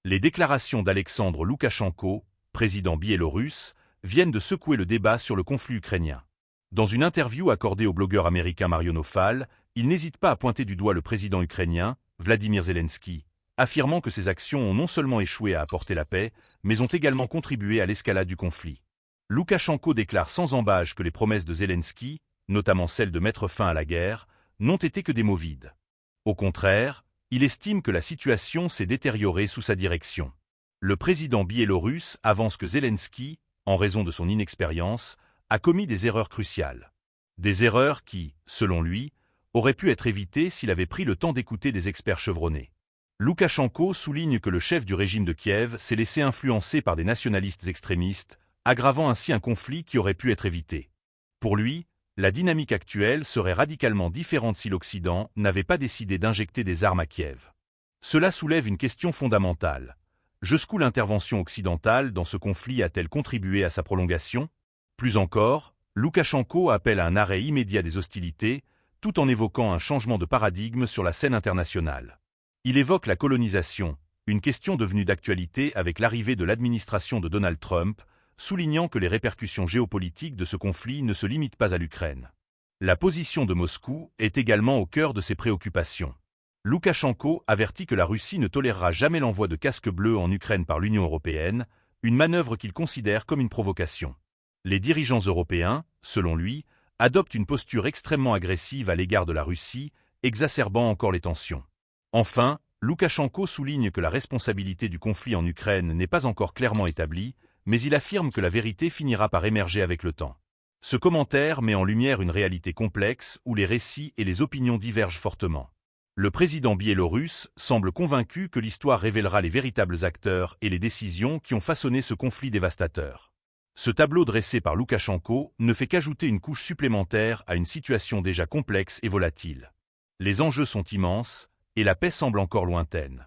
Les déclarations d'Alexandre Loukachenko, président biélorusse, viennent de secouer le débat sur le conflit ukrainien. Dans une interview accordée au blogueur américain Mario Nawfal, il n'hésite pas à pointer du doigt le président ukrainien, Vladimir Zelensky, affirmant que ses actions ont non seulement échoué à apporter la paix, mais ont également contribué à l'escalade du conflit. Loukachenko déclare sans ambages que les promesses de Zelensky, notamment celle de mettre fin à la guerre, n'ont été que des mots vides. Au contraire, il estime que la situation s'est détériorée sous sa direction. Le président biélorusse avance que Zelensky, en raison de son inexpérience, a commis des erreurs cruciales. Des erreurs qui, selon lui, auraient pu être évitées s'il avait pris le temps d'écouter des experts chevronnés. Loukachenko souligne que le chef du régime de Kiev s'est laissé influencer par des nationalistes extrémistes, aggravant ainsi un conflit qui aurait pu être évité. Pour lui, la dynamique actuelle serait radicalement différente si l'Occident n'avait pas décidé d'injecter des armes à Kiev. Cela soulève une question fondamentale. Jusqu'où l'intervention occidentale dans ce conflit a-t-elle contribué à sa prolongation? Plus encore, Loukachenko appelle à un arrêt immédiat des hostilités, tout en évoquant un changement de paradigme sur la scène internationale. Il évoque la colonisation, une question devenue d'actualité avec l'arrivée de l'administration de Donald Trump, soulignant que les répercussions géopolitiques de ce conflit ne se limitent pas à l'Ukraine. La position de Moscou est également au cœur de ses préoccupations. Loukachenko avertit que la Russie ne tolérera jamais l'envoi de casques bleus en Ukraine par l'Union européenne, une manœuvre qu'il considère comme une provocation. Les dirigeants européens, selon lui, adoptent une posture extrêmement agressive à l'égard de la Russie, exacerbant encore les tensions. Enfin, Loukachenko souligne que la responsabilité du conflit en Ukraine n'est pas encore clairement établie, mais il affirme que la vérité finira par émerger avec le temps. Ce commentaire met en lumière une réalité complexe où les récits et les opinions divergent fortement. Le président biélorusse semble convaincu que l'histoire révélera les véritables acteurs et les décisions qui ont façonné ce conflit dévastateur. Ce tableau dressé par Loukachenko ne fait qu'ajouter une couche supplémentaire à une situation déjà complexe et volatile. Les enjeux sont immenses, et la paix semble encore lointaine.